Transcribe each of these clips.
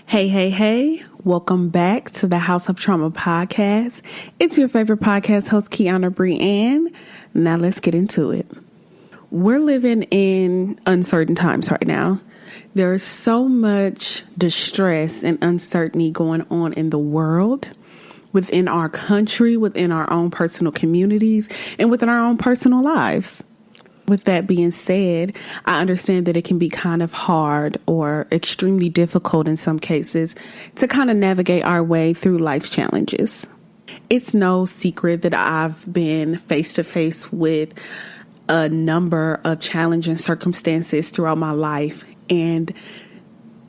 Hey, hey, hey. Welcome back to the House of Trauma podcast. It's your favorite podcast host, Kiana Brianne. Now let's get into it. We're living in uncertain times right now. There's so much distress and uncertainty going on in the world, within our country, within our own personal communities, and within our own personal lives. With that being said, I understand that it can be kind of hard or extremely difficult in some cases to kind of navigate our way through life's challenges. It's no secret that I've been face to face with a number of challenging circumstances throughout my life, and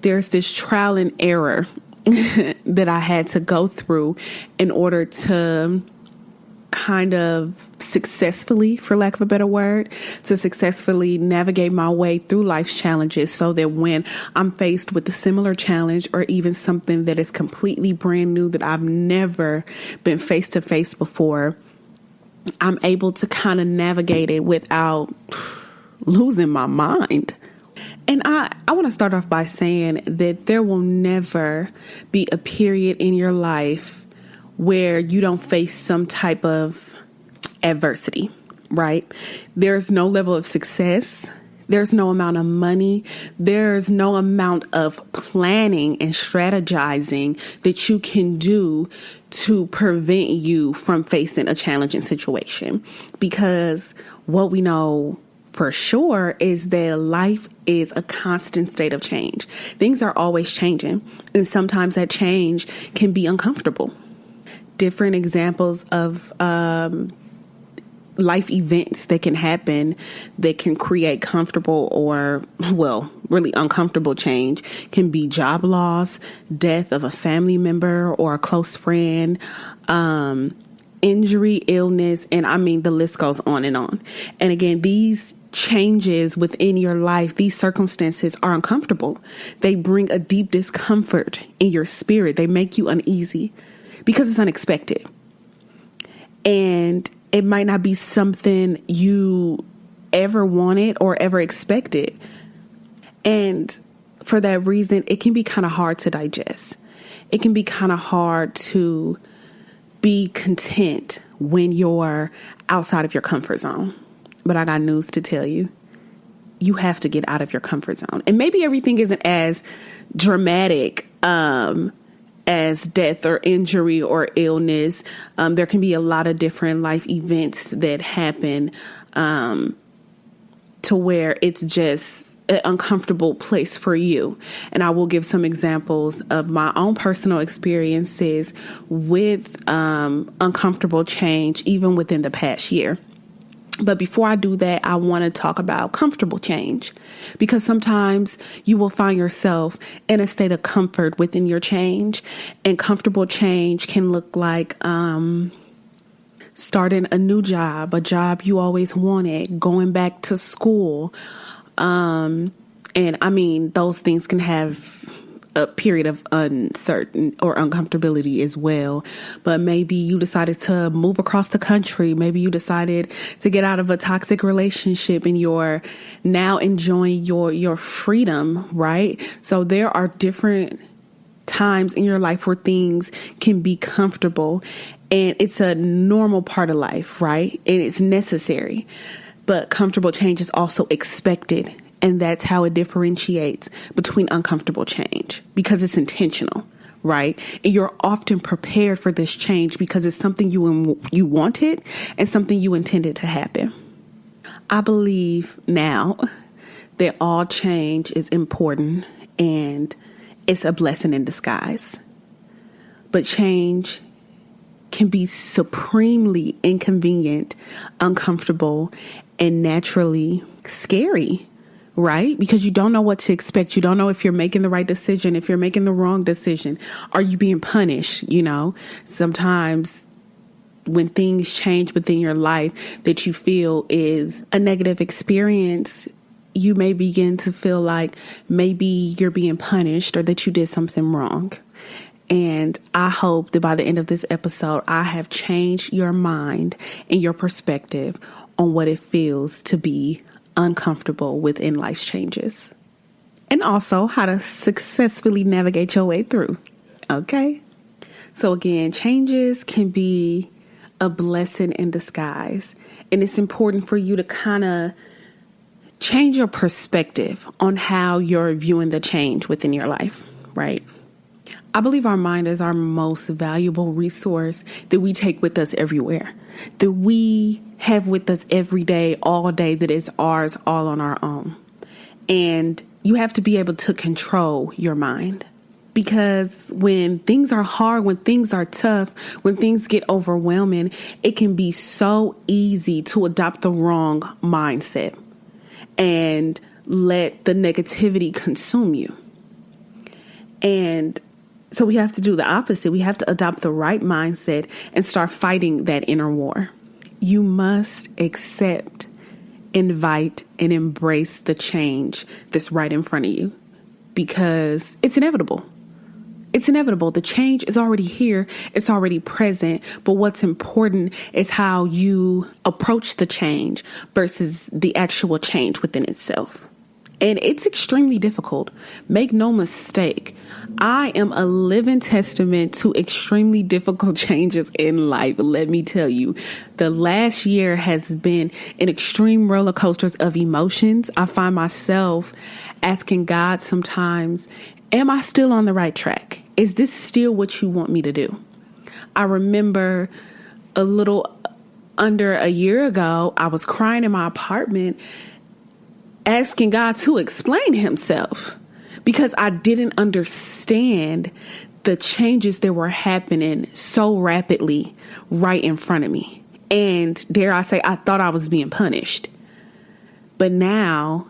there's this trial and error that I had to go through in order to kind of successfully, for lack of a better word, to successfully navigate my way through life's challenges so that when I'm faced with a similar challenge or even something that is completely brand new that I've never been face to face before, I'm able to kind of navigate it without losing my mind. And I want to start off by saying that there will never be a period in your life where you don't face some type of adversity, right? There's no level of success. There's no amount of money. There's no amount of planning and strategizing that you can do to prevent you from facing a challenging situation. Because what we know for sure is that life is a constant state of change. Things are always changing, and sometimes that change can be uncomfortable. Different examples of life events that can happen that can create comfortable or, well, really uncomfortable change can be job loss, death of a family member or a close friend, injury, illness, and I mean, the list goes on and on. And again, these changes within your life, these circumstances are uncomfortable. They bring a deep discomfort in your spirit. They make you uneasy because it's unexpected. And it might not be something you ever wanted or ever expected. And for that reason, it can be kind of hard to digest. It can be kind of hard to be content when you're outside of your comfort zone. But I got news to tell you. You have to get out of your comfort zone. And maybe everything isn't as dramatic as death or injury or illness. There can be a lot of different life events that happen to where it's just an uncomfortable place for you. And I will give some examples of my own personal experiences with uncomfortable change, even within the past year. But before I do that, I want to talk about comfortable change, because sometimes you will find yourself in a state of comfort within your change, and comfortable change can look like starting a new job, a job you always wanted, going back to school. And I mean, those things can have a period of uncertain or uncomfortability as well. But maybe you decided to move across the country. Maybe you decided to get out of a toxic relationship and you're now enjoying your freedom, right? So there are different times in your life where things can be comfortable, and it's a normal part of life, right? And it's necessary. But comfortable change is also expected. And that's how it differentiates between uncomfortable change, because it's intentional, right? And you're often prepared for this change because it's something you wanted and something you intended to happen. I believe now that all change is important and it's a blessing in disguise. But change can be supremely inconvenient, uncomfortable, and naturally scary. Right? Because you don't know what to expect. You don't know if you're making the right decision, if you're making the wrong decision. Are you being punished? You know, sometimes when things change within your life that you feel is a negative experience, you may begin to feel like maybe you're being punished or that you did something wrong. And I hope that by the end of this episode, I have changed your mind and your perspective on what it feels to be uncomfortable within life's changes. and also how to successfully navigate your way through. Okay? So again, changes can be a blessing in disguise. And it's important for you to kind of change your perspective on how you're viewing the change within your life, right? I believe our mind is our most valuable resource that we take with us everywhere, that we have with us every day, all day, that is ours all on our own. And you have to be able to control your mind. Because when things are hard, when things are tough, when things get overwhelming, it can be so easy to adopt the wrong mindset and let the negativity consume you. And so we have to do the opposite. We have to adopt the right mindset and start fighting that inner war. You must accept, invite, and embrace the change that's right in front of you because it's inevitable. It's inevitable. The change is already here. It's already present. But what's important is how you approach the change versus the actual change within itself. And it's extremely difficult. Make no mistake. I am a living testament to extremely difficult changes in life. Let me tell you, the last year has been an extreme roller coasters of emotions. I find myself asking God sometimes, am I still on the right track? Is this still what you want me to do? I remember a little under a year ago, I was crying in my apartment, asking God to explain himself because I didn't understand the changes that were happening so rapidly right in front of me. And dare I say, I thought I was being punished. But now,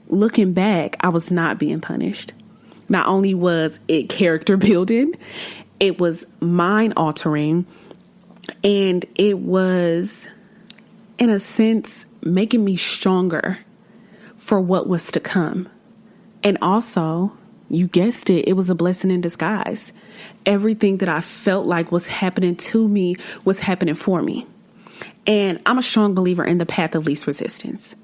looking back, I was not being punished. Not only was it character building, it was mind altering, and it was, in a sense, making me stronger for what was to come. And also, you guessed it, it was a blessing in disguise. Everything that I felt like was happening to me was happening for me. And I'm a strong believer in the path of least resistance.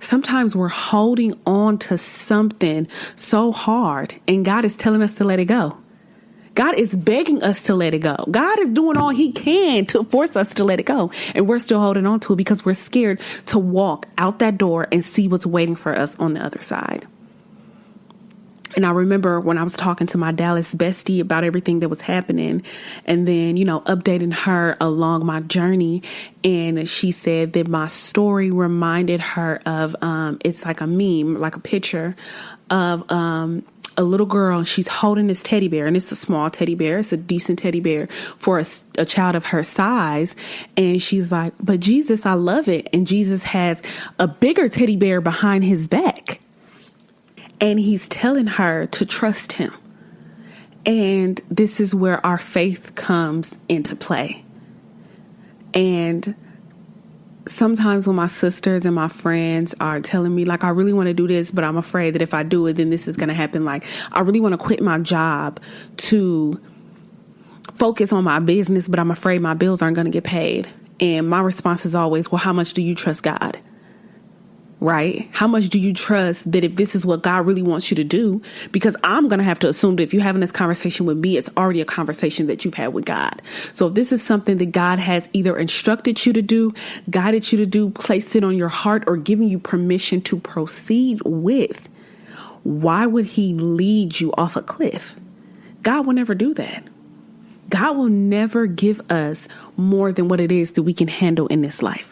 Sometimes we're holding on to something so hard and God is telling us to let it go. God is begging us to let it go. God is doing all he can to force us to let it go. And we're still holding on to it because we're scared to walk out that door and see what's waiting for us on the other side. And I remember when I was talking to my Dallas bestie about everything that was happening and then, updating her along my journey. And she said that my story reminded her of, it's like a meme, like a picture of, a little girl, and she's holding this teddy bear, and it's a small teddy bear. It's a decent teddy bear for a child of her size. And she's like, but Jesus, I love it. And Jesus has a bigger teddy bear behind his back. And he's telling her to trust him. And this is where our faith comes into play. And sometimes when my sisters and my friends are telling me, like, I really want to do this, but I'm afraid that if I do it, then this is going to happen. Like, I really want to quit my job to focus on my business, but I'm afraid my bills aren't going to get paid. And my response is always, well, how much do you trust God? Right? How much do you trust that if this is what God really wants you to do? Because I'm going to have to assume that if you're having this conversation with me, it's already a conversation that you've had with God. So if this is something that God has either instructed you to do, guided you to do, placed it on your heart, or giving you permission to proceed with, why would he lead you off a cliff? God will never do that. God will never give us more than what it is that we can handle in this life.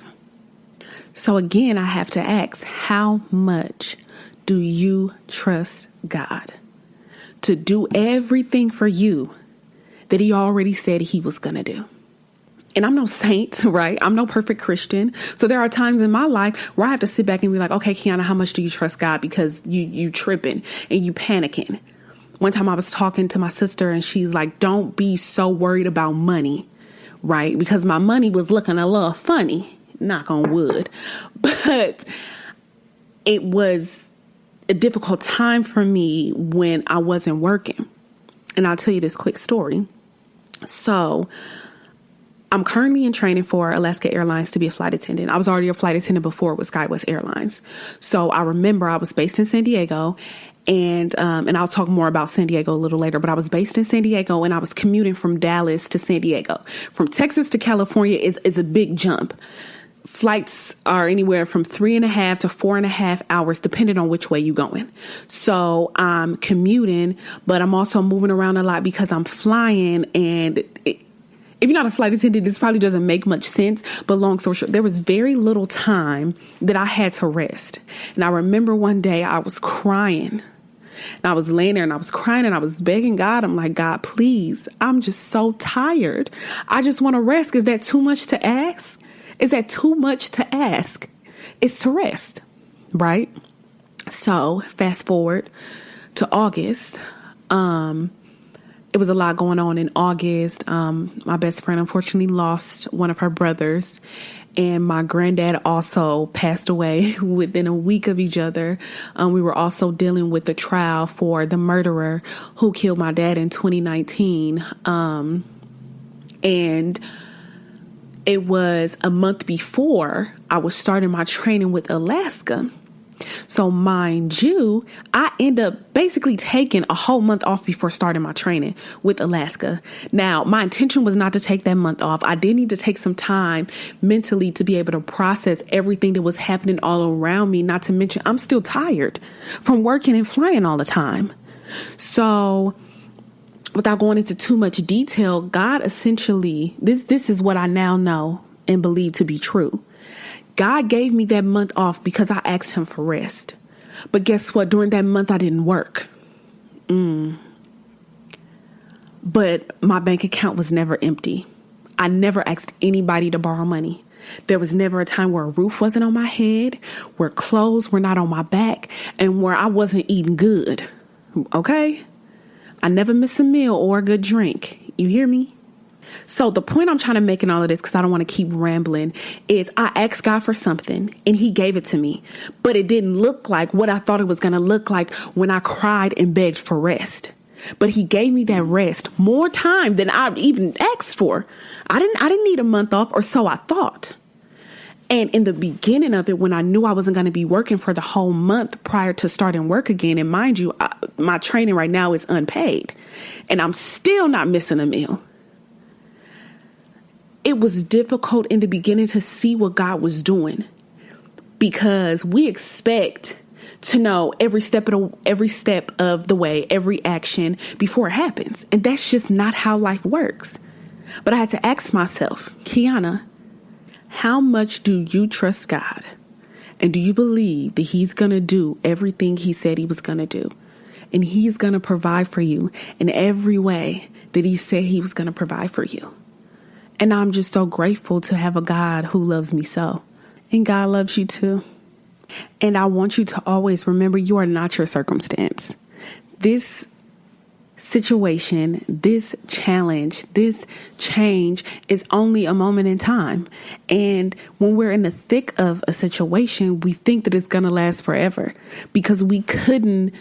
So again, I have to ask, how much do you trust God to do everything for you that he already said he was going to do? And I'm no saint, right? I'm no perfect Christian. So there are times in my life where I have to sit back and be like, okay, Kiana, how much do you trust God? Because you tripping and you panicking. One time I was talking to my sister and she's like, don't be so worried about money, right? Because my money was looking a little funny. Knock on wood. But it was a difficult time for me when I wasn't working. And I'll tell you this quick story. So I'm currently in training for Alaska Airlines to be a flight attendant. I was already a flight attendant before with SkyWest Airlines. So I remember I was based in San Diego, and I'll talk more about San Diego a little later, but I was based in San Diego and I was commuting from Dallas to San Diego. From Texas to California is a big jump. Flights are anywhere from 3.5 to 4.5 hours, depending on which way you're going. So I'm commuting, but I'm also moving around a lot because I'm flying, and if you're not a flight attendant, this probably doesn't make much sense, but long story short, there was very little time that I had to rest. And I remember one day I was crying, and I was laying there and I was crying and I was begging God. I'm like, God, please, I'm just so tired. I just want to rest. Is that too much to ask? Is that too much to ask? It's to rest, right? So fast forward to August. It was a lot going on in August. My best friend unfortunately lost one of her brothers, and my granddad also passed away within a week of each other. We were also dealing with the trial for the murderer who killed my dad in 2019. And it was a month before I was starting my training with Alaska. So mind you, I end up basically taking a whole month off before starting my training with Alaska. Now, my intention was not to take that month off. I did need to take some time mentally to be able to process everything that was happening all around me. Not to mention, I'm still tired from working and flying all the time. So without going into too much detail, God essentially, this is what I now know and believe to be true. God gave me that month off because I asked him for rest. But guess what? During that month, I didn't work. But my bank account was never empty. I never asked anybody to borrow money. There was never a time where a roof wasn't on my head, where clothes were not on my back, and where I wasn't eating good. Okay? I never miss a meal or a good drink. You hear me? So the point I'm trying to make in all of this, because I don't want to keep rambling, is I asked God for something and he gave it to me. But it didn't look like what I thought it was going to look like when I cried and begged for rest. But he gave me that rest more time than I even asked for. I didn't need a month off, or so I thought. And in the beginning of it, when I knew I wasn't going to be working for the whole month prior to starting work again, and mind you, my training right now is unpaid, and I'm still not missing a meal. It was difficult in the beginning to see what God was doing, because we expect to know every step of the way, every action before it happens. And that's just not how life works. But I had to ask myself, Kiana, how much do you trust God? And do you believe that he's going to do everything he said he was going to do? And he's going to provide for you in every way that he said he was going to provide for you. And I'm just so grateful to have a God who loves me so. And God loves you too. And I want you to always remember you are not your circumstance. This situation, this challenge, this change is only a moment in time. And when we're in the thick of a situation, we think that it's going to last forever because we couldn't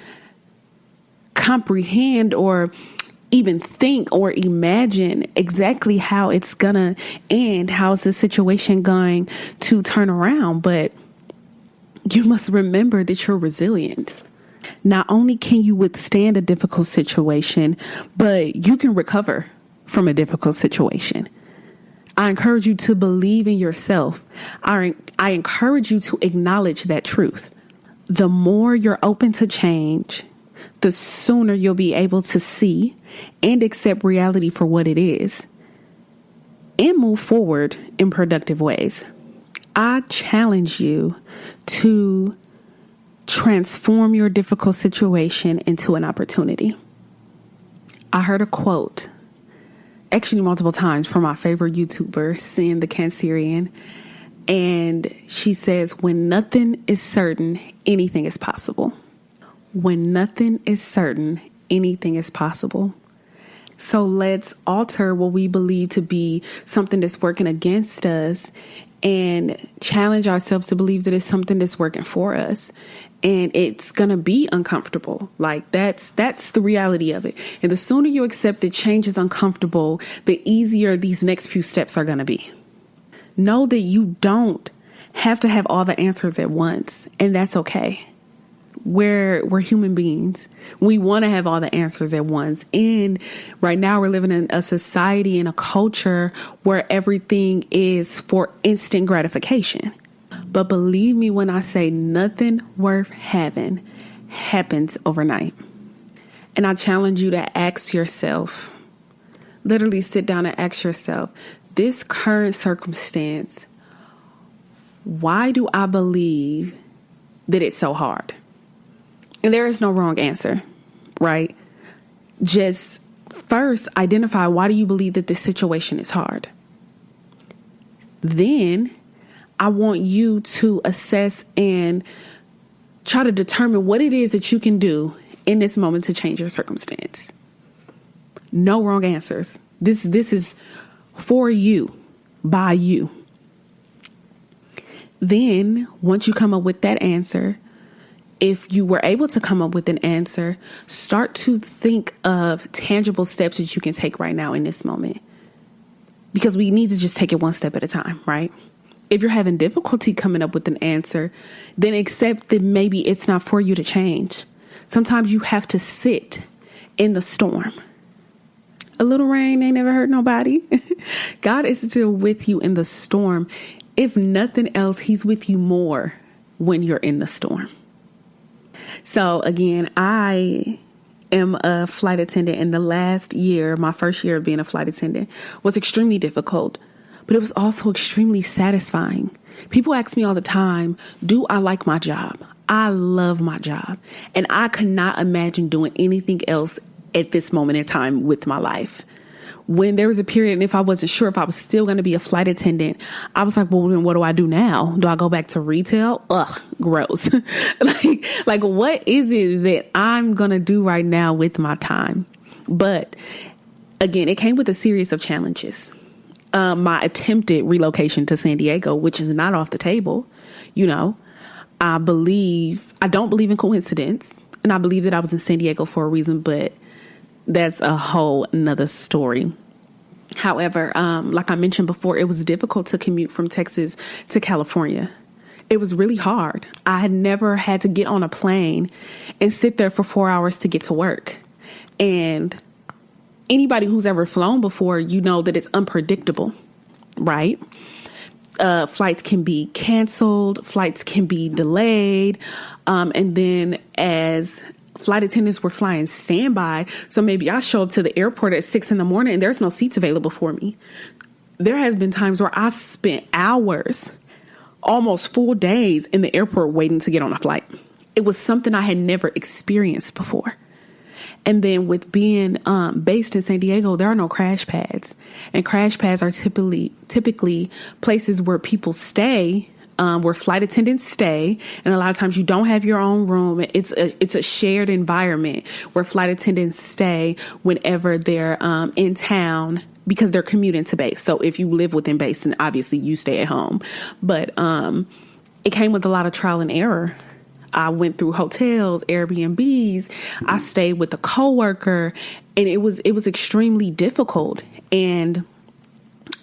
comprehend or even think or imagine exactly how it's going to end. How is the situation going to turn around? But you must remember that you're resilient. Not only can you withstand a difficult situation, but you can recover from a difficult situation. I encourage you to believe in yourself. I encourage you to acknowledge that truth. The more you're open to change, the sooner you'll be able to see and accept reality for what it is and move forward in productive ways. I challenge you to transform your difficult situation into an opportunity. I heard a quote, actually multiple times, from my favorite YouTuber, Sin the Cancerian. And she says, when nothing is certain, anything is possible. When nothing is certain, anything is possible. So let's alter what we believe to be something that's working against us and challenge ourselves to believe that it's something that's working for us. And it's going to be uncomfortable. Like that's the reality of it. And the sooner you accept that change is uncomfortable, the easier these next few steps are going to be. Know that you don't have to have all the answers at once. And that's okay. We're human beings. We want to have all the answers at once. And right now we're living in a society and a culture where everything is for instant gratification. But believe me when I say nothing worth having happens overnight. And I challenge you to ask yourself, literally sit down and ask yourself, this current circumstance, why do I believe that it's so hard? And there is no wrong answer, right? Just first identify, why do you believe that this situation is hard? Then I want you to assess and try to determine what it is that you can do in this moment to change your circumstance. No wrong answers. This is for you, by you. Then, once you come up with that answer, if you were able to come up with an answer, start to think of tangible steps that you can take right now in this moment. Because we need to just take it one step at a time, right? If you're having difficulty coming up with an answer, then accept that maybe it's not for you to change. Sometimes you have to sit in the storm. A little rain ain't never hurt nobody. God is still with you in the storm. If nothing else, he's with you more when you're in the storm. So again, I am a flight attendant, and the last year, my first year of being a flight attendant, was extremely difficult. But it was also extremely satisfying. People ask me all the time, do I like my job? I love my job. And I could not imagine doing anything else at this moment in time with my life. When there was a period, and if I wasn't sure if I was still going to be a flight attendant, I was like, well, then what do I do now? Do I go back to retail? Ugh, gross. like, what is it that I'm going to do right now with my time? But again, it came with a series of challenges. My attempted relocation to San Diego, which is not off the table. You know, I don't believe in coincidence, and I believe that I was in San Diego for a reason, but that's a whole nother story. However, like I mentioned before, it was difficult to commute from Texas to California. It was really hard. I had never had to get on a plane and sit there for 4 hours to get to work. And anybody who's ever flown before, you know that it's unpredictable, right? Flights can be canceled, flights can be delayed. And then as flight attendants were flying standby, so maybe I show up to the airport at 6 a.m. and there's no seats available for me. There has been times where I spent hours, almost full days in the airport waiting to get on a flight. It was something I had never experienced before. And then with being based in San Diego, there are no crash pads. And crash pads are typically places where people stay, where flight attendants stay. And a lot of times you don't have your own room. It's a shared environment where flight attendants stay whenever they're in town, because they're commuting to base. So if you live within base, then obviously you stay at home. But it came with a lot of trial and error. I went through hotels, Airbnbs. I stayed with a coworker, and it was extremely difficult. And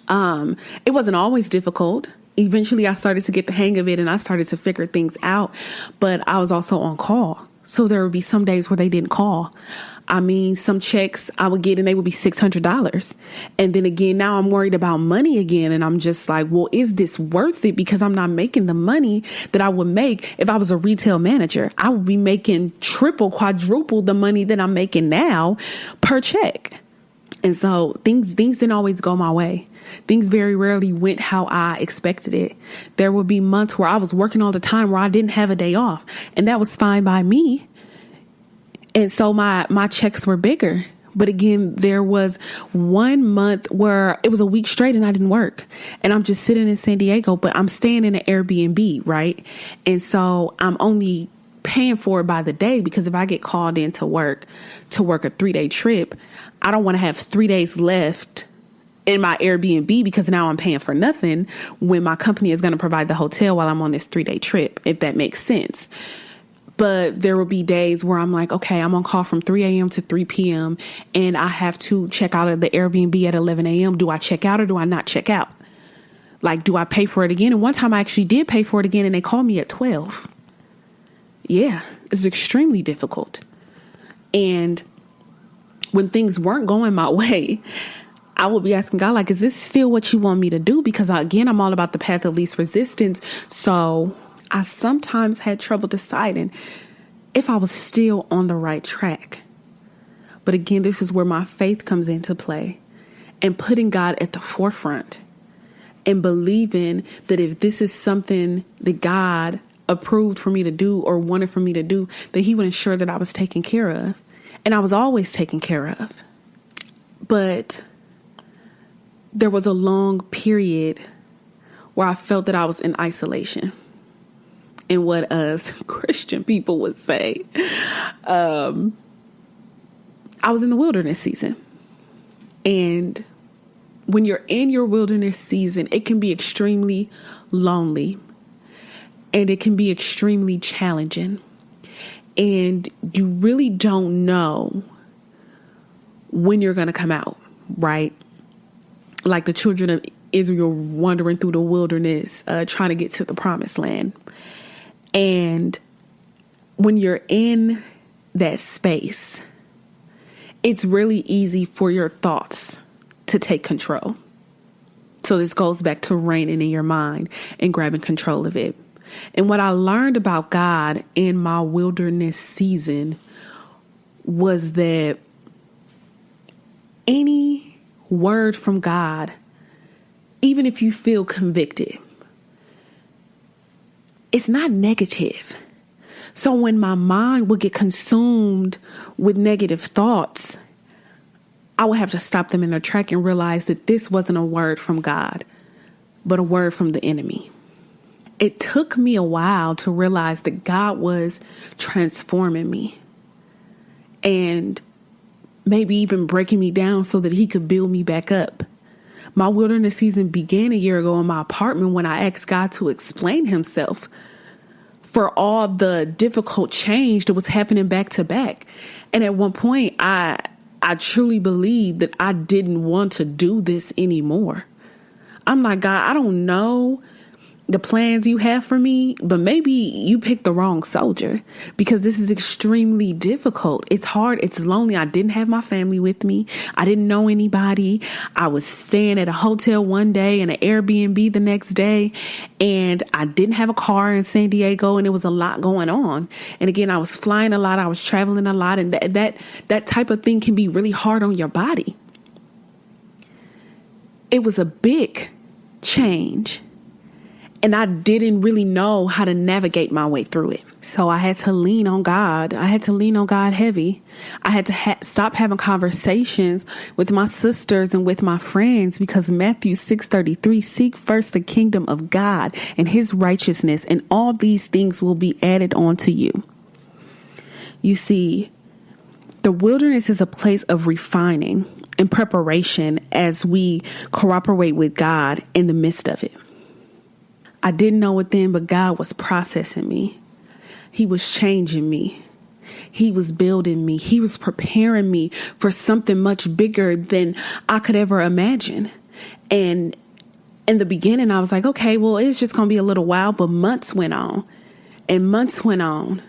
it wasn't always difficult. Eventually, I started to get the hang of it, and I started to figure things out. But I was also on call, so there would be some days where they didn't call. I mean, some checks I would get and they would be $600. And then again, now I'm worried about money again. And I'm just like, well, is this worth it? Because I'm not making the money that I would make if I was a retail manager. I would be making triple, quadruple the money that I'm making now per check. And so things didn't always go my way. Things very rarely went how I expected it. There would be months where I was working all the time where I didn't have a day off. And that was fine by me. And so my checks were bigger. But again, there was 1 month where it was a week straight and I didn't work. And I'm just sitting in San Diego, but I'm staying in an Airbnb, right? And so I'm only paying for it by the day, because if I get called in to work a 3-day trip, I don't want to have 3 days left in my Airbnb, because now I'm paying for nothing when my company is going to provide the hotel while I'm on this 3-day trip, if that makes sense. But there will be days where I'm like, okay, I'm on call from 3 a.m. to 3 p.m. and I have to check out of the Airbnb at 11 a.m. Do I check out or do I not check out? Like, do I pay for it again? And one time I actually did pay for it again and they called me at 12. Yeah, it's extremely difficult. And when things weren't going my way, I would be asking God, like, is this still what you want me to do? Because again, I'm all about the path of least resistance. So I sometimes had trouble deciding if I was still on the right track. But again, this is where my faith comes into play and putting God at the forefront and believing that if this is something that God approved for me to do or wanted for me to do, that he would ensure that I was taken care of. And I was always taken care of. But there was a long period where I felt that I was in isolation. And what us Christian people would say, I was in the wilderness season. And when you're in your wilderness season, it can be extremely lonely and it can be extremely challenging. And you really don't know when you're going to come out, right? Like the children of Israel wandering through the wilderness, trying to get to the promised land. And when you're in that space, it's really easy for your thoughts to take control. So this goes back to reigning in your mind and grabbing control of it. And what I learned about God in my wilderness season was that any word from God, even if you feel convicted, it's not negative. So when my mind would get consumed with negative thoughts, I would have to stop them in their track and realize that this wasn't a word from God, but a word from the enemy. It took me a while to realize that God was transforming me and maybe even breaking me down so that he could build me back up. My wilderness season began a year ago in my apartment when I asked God to explain himself for all the difficult change that was happening back to back. And at one point, I truly believed that I didn't want to do this anymore. I'm like, God, I don't know the plans you have for me, but maybe you picked the wrong soldier because this is extremely difficult. It's hard. It's lonely. I didn't have my family with me. I didn't know anybody. I was staying at a hotel one day and an Airbnb the next day. And I didn't have a car in San Diego and it was a lot going on. And again, I was flying a lot. I was traveling a lot. And that type of thing can be really hard on your body. It was a big change. And I didn't really know how to navigate my way through it. So I had to lean on God. I had to lean on God heavy. I had to stop having conversations with my sisters and with my friends because Matthew 6:33, seek first the kingdom of God and his righteousness, and all these things will be added on to you. You see, the wilderness is a place of refining and preparation as we cooperate with God in the midst of it. I didn't know it then, but God was processing me. He was changing me. He was building me. He was preparing me for something much bigger than I could ever imagine. And in the beginning, I was like, okay, well, it's just going to be a little while. But months went on and months went on.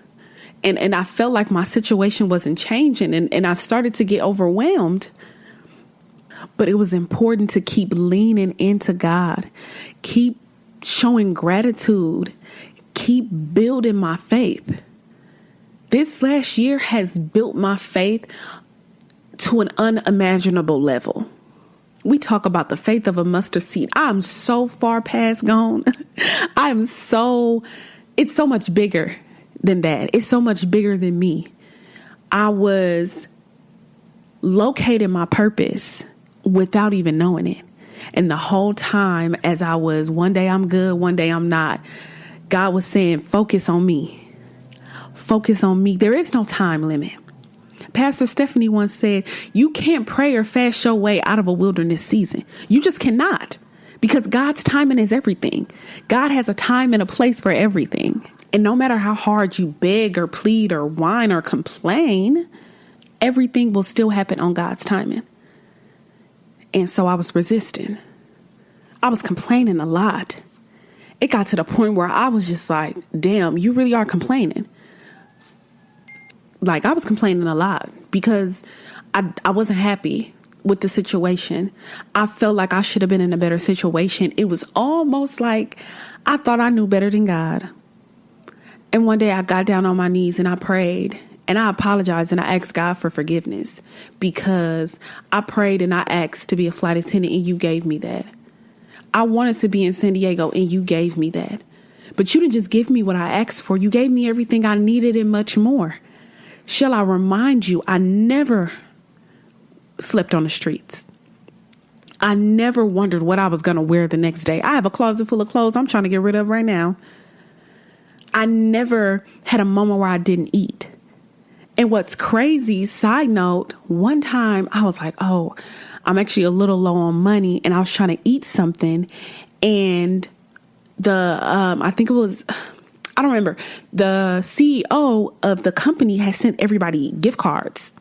And I felt like my situation wasn't changing. And I started to get overwhelmed. But it was important to keep leaning into God. Keep showing gratitude, keep building my faith. This last year has built my faith to an unimaginable level. We talk about the faith of a mustard seed. I'm so far past gone. It's so much bigger than that. It's so much bigger than me. I was locating my purpose without even knowing it. And the whole time as I was, one day I'm good, one day I'm not, God was saying, focus on me. Focus on me. There is no time limit. Pastor Stephanie once said, you can't pray or fast your way out of a wilderness season. You just cannot, because God's timing is everything. God has a time and a place for everything. And no matter how hard you beg or plead or whine or complain, everything will still happen on God's timing. And so I was resisting. I was complaining a lot. It got to the point where I was just like, damn, you really are complaining. Like, I was complaining a lot because I wasn't happy with the situation. I felt like I should have been in a better situation. It was almost like I thought I knew better than God. And one day I got down on my knees and I prayed and I apologized and I asked God for forgiveness because I prayed and I asked to be a flight attendant and you gave me that. I wanted to be in San Diego and you gave me that. But you didn't just give me what I asked for. You gave me everything I needed and much more. Shall I remind you, I never slept on the streets. I never wondered what I was going to wear the next day. I have a closet full of clothes I'm trying to get rid of right now. I never had a moment where I didn't eat. And what's crazy, side note, one time I was like, oh, I'm actually a little low on money and I was trying to eat something. And I think it was, I don't remember, the CEO of the company had sent everybody gift cards.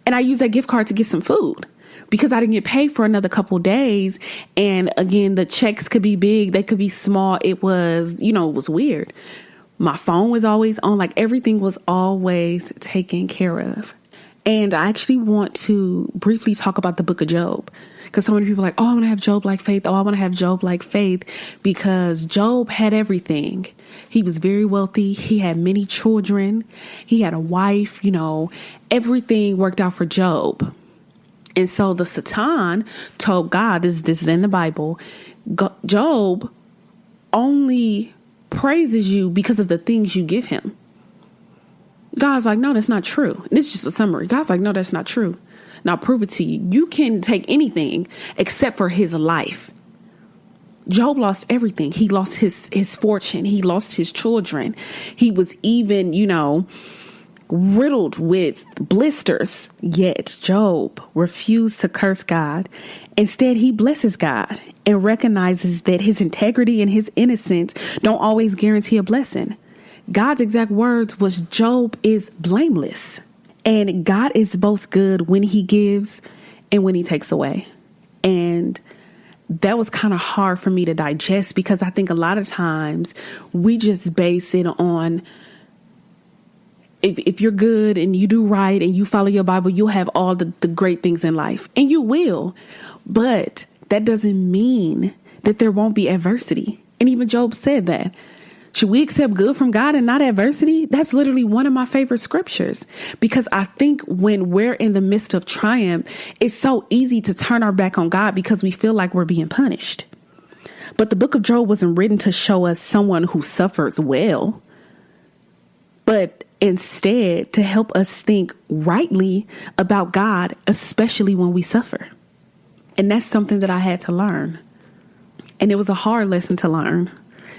And I used that gift card to get some food because I didn't get paid for another couple days. And again, the checks could be big. They could be small. It was, it was weird. My phone was always on, like everything was always taken care of. And I actually want to briefly talk about the book of Job because so many people are like, oh, I want to have Job-like faith. Oh, I want to have Job-like faith because Job had everything. He was very wealthy. He had many children. He had a wife, everything worked out for Job. And so the Satan told God, this is in the Bible, Job only praises you because of the things you give him. God's like, no, that's not true. This is just a summary. God's like, no, that's not true. Now prove it to you. You can take anything except for his life. Job lost everything. He lost his fortune. He lost his children. He was even, riddled with blisters. Yet Job refused to curse God. Instead, he blesses God and recognizes that his integrity and his innocence don't always guarantee a blessing. God's exact words was Job is blameless. And God is both good when he gives and when he takes away. And that was kind of hard for me to digest because I think a lot of times we just base it on if you're good and you do right and you follow your Bible, you'll have all the great things in life. And you will. But that doesn't mean that there won't be adversity. And even Job said that. Should we accept good from God and not adversity? That's literally one of my favorite scriptures, because I think when we're in the midst of triumph, it's so easy to turn our back on God because we feel like we're being punished. But the book of Job wasn't written to show us someone who suffers well, but instead to help us think rightly about God, especially when we suffer. And that's something that I had to learn. And it was a hard lesson to learn.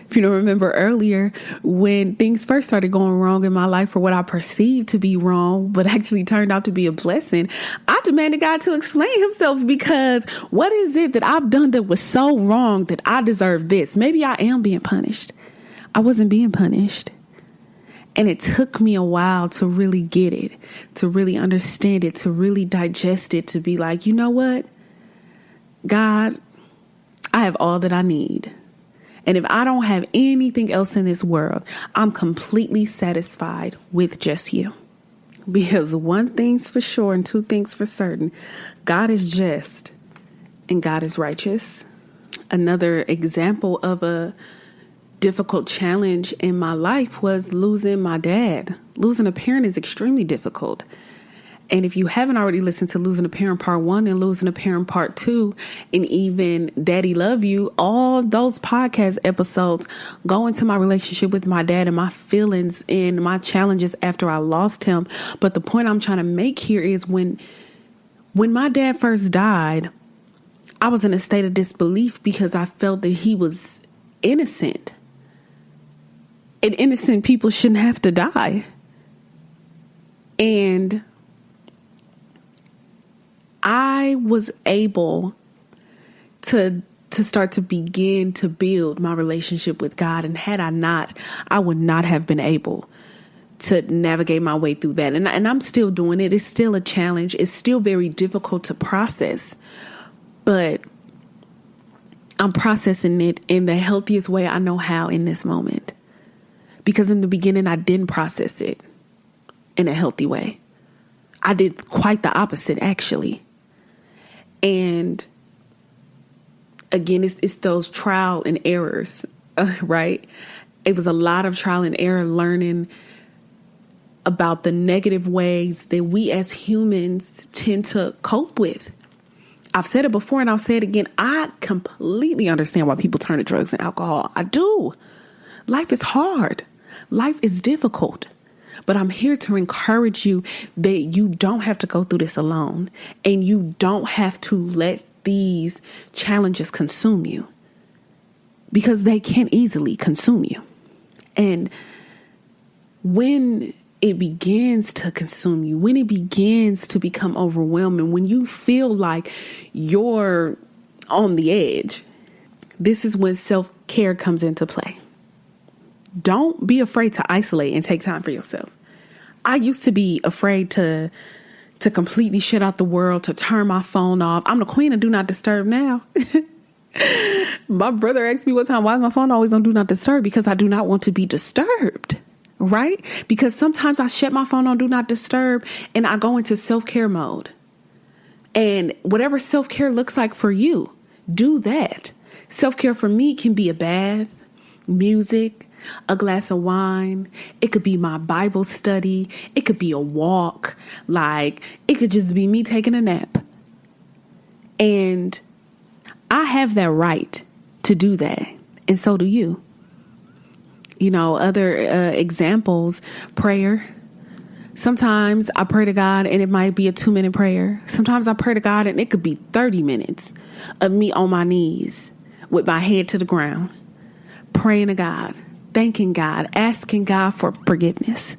If you don't remember earlier, when things first started going wrong in my life, or what I perceived to be wrong, but actually turned out to be a blessing, I demanded God to explain himself, because what is it that I've done that was so wrong that I deserve this? Maybe I am being punished. I wasn't being punished. And it took me a while to really get it, to really understand it, to really digest it, to be like, you know what? God, I have all that I need. And if I don't have anything else in this world, I'm completely satisfied with just you. Because one thing's for sure and two things for certain: God is just and God is righteous. Another example of a difficult challenge in my life was losing my dad. Losing a parent is extremely difficult. And if you haven't already listened to Losing a Parent Part 1 and Losing a Parent Part 2, and even Daddy Love You, all those podcast episodes go into my relationship with my dad and my feelings and my challenges after I lost him. But the point I'm trying to make here is when my dad first died, I was in a state of disbelief because I felt that he was innocent. And innocent people shouldn't have to die. And I was able to to start to begin to build my relationship with God. And had I not, I would not have been able to navigate my way through that. And I'm still doing it. It's still a challenge. It's still very difficult to process, but I'm processing it in the healthiest way I know how in this moment. Because in the beginning, I didn't process it in a healthy way. I did quite the opposite, actually. And again, it's those trial and errors, right? It was a lot of trial and error, learning about the negative ways that we as humans tend to cope with. I've said it before and I'll say it again. I completely understand why people turn to drugs and alcohol. I do. Life is hard. Life is difficult. But I'm here to encourage you that you don't have to go through this alone. And you don't have to let these challenges consume you. Because they can easily consume you. And when it begins to consume you, when it begins to become overwhelming, when you feel like you're on the edge, this is when self-care comes into play. Don't be afraid to isolate and take time for yourself. I used to be afraid to completely shut out the world, to turn my phone off. I'm the queen of Do Not Disturb now. My brother asked me one time, why is my phone always on Do Not Disturb? Because I do not want to be disturbed. Right? Because sometimes I shut my phone on Do Not Disturb and I go into self-care mode. And whatever self-care looks like for you, do that. Self-care for me can be a bath, music, a glass of wine. It could be my Bible study. It could be a walk. Like, it could just be me taking a nap. And I have that right to do that. And so do you. You know, other examples, prayer. Sometimes I pray to God and it might be a 2-minute prayer. Sometimes I pray to God and it could be 30 minutes of me on my knees with my head to the ground, praying to God, thanking God, asking God for forgiveness.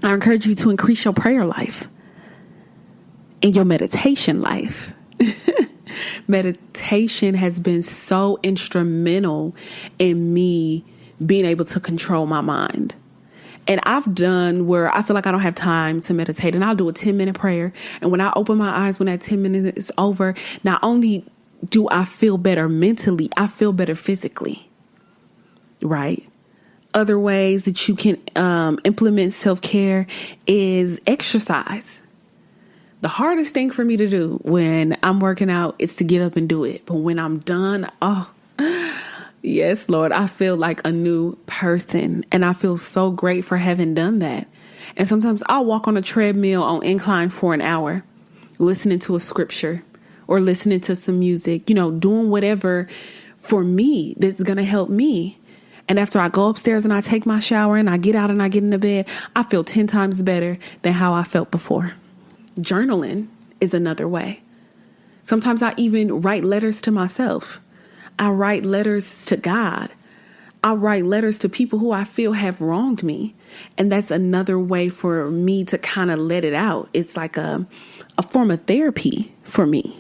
I encourage you to increase your prayer life and your meditation life. Meditation has been so instrumental in me being able to control my mind. And I've done where I feel like I don't have time to meditate, and I'll do a 10-minute prayer. And when I open my eyes, when that 10 minutes is over, not only do I feel better mentally, I feel better physically. Right? Other ways that you can implement self-care is exercise. The hardest thing for me to do when I'm working out is to get up and do it. But when I'm done, yes, Lord, I feel like a new person, and I feel so great for having done that. And sometimes I'll walk on a treadmill on incline for an hour, listening to a scripture or listening to some music, you know, doing whatever for me that's going to help me. And after I go upstairs and I take my shower and I get out and I get into bed, I feel 10 times better than how I felt before. Journaling is another way. Sometimes I even write letters to myself. I write letters to God. I write letters to people who I feel have wronged me. And that's another way for me to kind of let it out. It's like a form of therapy for me.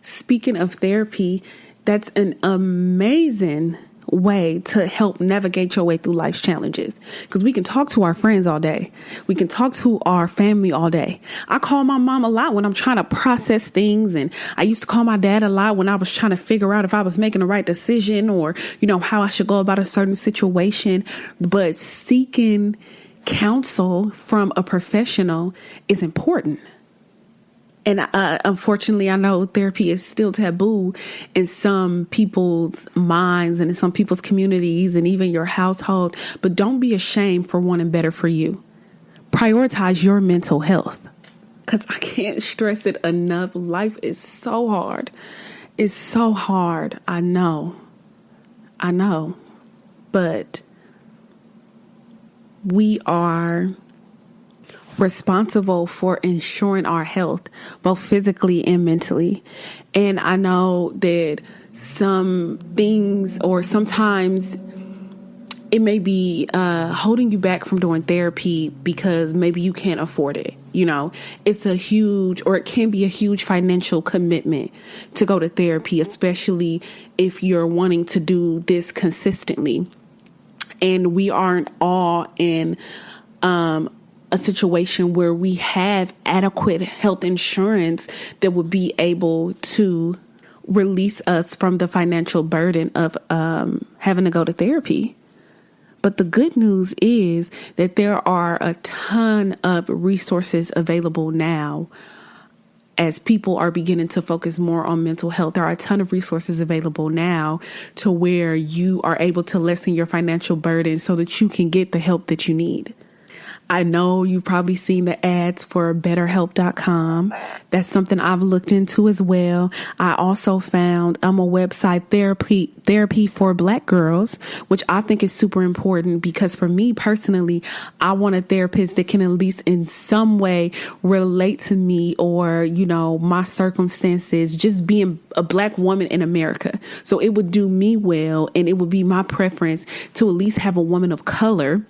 Speaking of therapy, that's an amazing way to help navigate your way through life's challenges. Because we can talk to our friends all day. We can talk to our family all day. I call my mom a lot when I'm trying to process things. And I used to call my dad a lot when I was trying to figure out if I was making the right decision or, you know, how I should go about a certain situation. But seeking counsel from a professional is important. And unfortunately, I know therapy is still taboo in some people's minds and in some people's communities and even your household. But don't be ashamed for wanting better for you. Prioritize your mental health, because I can't stress it enough. Life is so hard. It's so hard. I know. But we are responsible for ensuring our health, both physically and mentally. And I know that some things, or sometimes it may be holding you back from doing therapy because maybe you can't afford it. It's a huge, or it can be a huge financial commitment to go to therapy, especially if you're wanting to do this consistently. And we aren't all in a situation where we have adequate health insurance that would be able to release us from the financial burden of having to go to therapy. But the good news is that there are a ton of resources available now as people are beginning to focus more on mental health. There are a ton of resources available now to where you are able to lessen your financial burden so that you can get the help that you need. I know you've probably seen the ads for BetterHelp.com. That's something I've looked into as well. I also found a website, Therapy for Black Girls, which I think is super important because for me personally, I want a therapist that can at least in some way relate to me or, my circumstances, just being a Black woman in America. So it would do me well, and it would be my preference to at least have a woman of color,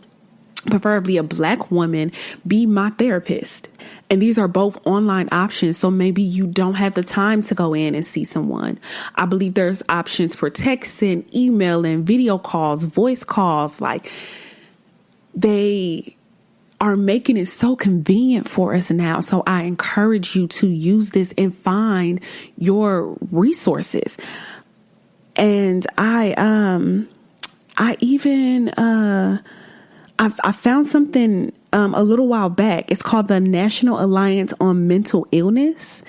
preferably a Black woman, be my therapist. And these are both online options. So maybe you don't have the time to go in and see someone. I believe there's options for texting, emailing, video calls, voice calls. Like, they are making it so convenient for us now. So I encourage you to use this and find your resources. And I found something a little while back. It's called the National Alliance on Mental Illness,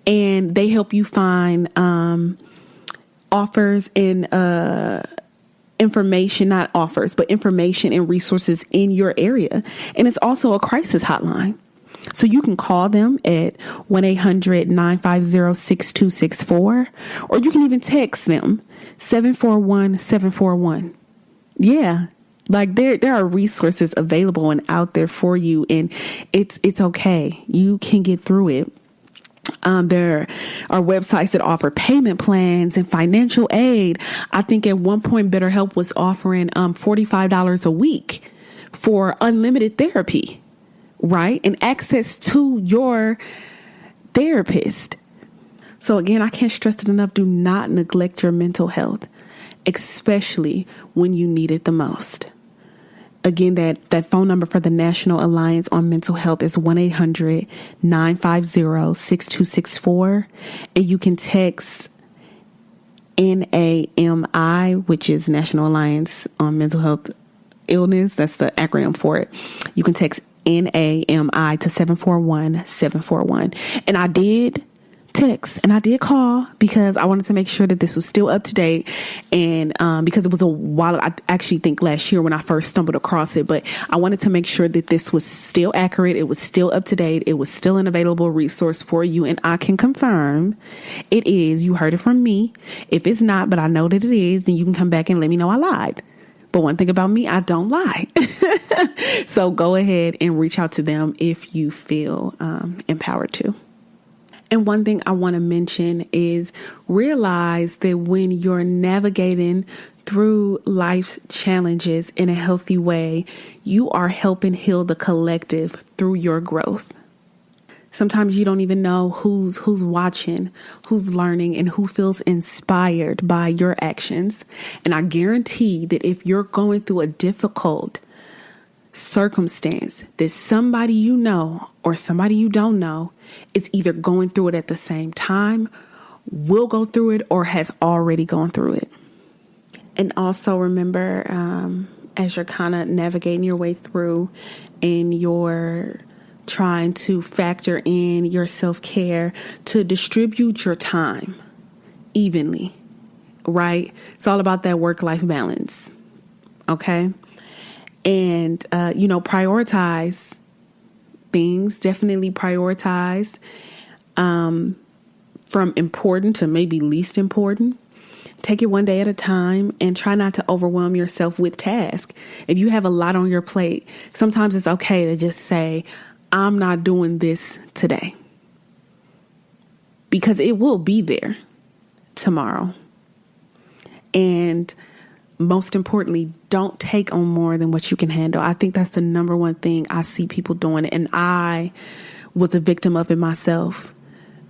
and they help you find offers and information, not offers, but information and resources in your area. And it's also a crisis hotline. So you can call them at 1-800-950-6264, or you can even text them 741-741. Yeah. Like there are resources available and out there for you, and it's okay. You can get through it. There are websites that offer payment plans and financial aid. I think at one point BetterHelp was offering $45 a week for unlimited therapy, right? And access to your therapist. So again, I can't stress it enough. Do not neglect your mental health, especially when you need it the most. Again, that phone number for the National Alliance on Mental Health is 1-800-950-6264. And you can text NAMI, which is National Alliance on Mental Health Illness. That's the acronym for it. You can text NAMI to 741-741. And I did text and I did call because I wanted to make sure that this was still up to date, and because it was a while, I actually think last year when I first stumbled across it, but I wanted to make sure that this was still accurate, it was still up to date, it was still an available resource for you, and I can confirm it is. You heard it from me. If it's not, but I know that it is, then you can come back and let me know I lied. But one thing about me, I don't lie. So go ahead and reach out to them if you feel empowered to. And one thing I want to mention is realize that when you're navigating through life's challenges in a healthy way, you are helping heal the collective through your growth. Sometimes you don't even know who's watching, who's learning, and who feels inspired by your actions. And I guarantee that if you're going through a difficult circumstance, that somebody you know or somebody you don't know is either going through it at the same time, will go through it, or has already gone through it. And also remember, as you're kind of navigating your way through and you're trying to factor in your self-care, to distribute your time evenly, right? It's all about that work-life balance. Okay. And, prioritize things, definitely prioritize from important to maybe least important. Take it one day at a time and try not to overwhelm yourself with tasks. If you have a lot on your plate, sometimes it's okay to just say, I'm not doing this today, because it will be there tomorrow. And most importantly, don't take on more than what you can handle. I think that's the number one thing I see people doing. And I was a victim of it myself.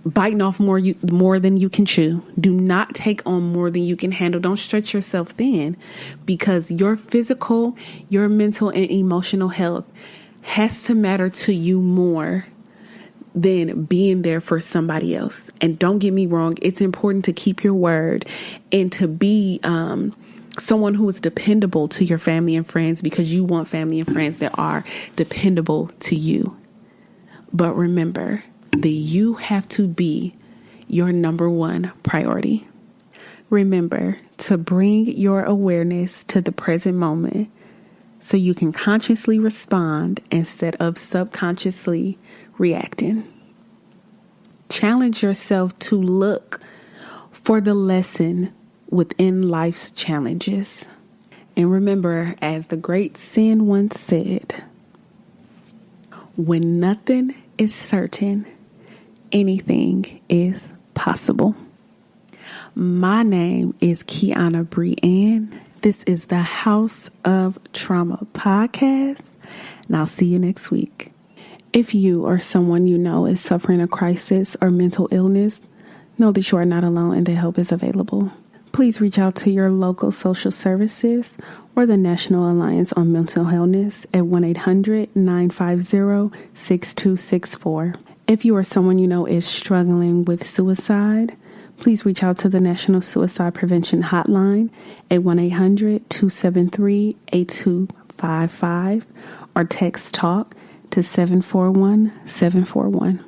Biting off more than you can chew. Do not take on more than you can handle. Don't stretch yourself thin, because your physical, your mental and emotional health has to matter to you more than being there for somebody else. And don't get me wrong, it's important to keep your word and to be someone who is dependable to your family and friends, because you want family and friends that are dependable to you. But remember that you have to be your number one priority. Remember to bring your awareness to the present moment so you can consciously respond instead of subconsciously reacting. Challenge yourself to look for the lesson within life's challenges. And remember, as the great Sin once said, when nothing is certain, anything is possible. My name is Kiana Brianne. This is the House of Trauma podcast, and I'll see you next week. If you or someone you know is suffering a crisis or mental illness, know that you are not alone and that help is available. Please reach out to your local social services or the National Alliance on Mental Illness at 1-800-950-6264. If you or someone you know is struggling with suicide, please reach out to the National Suicide Prevention Hotline at 1-800-273-8255 or text TALK to 741-741.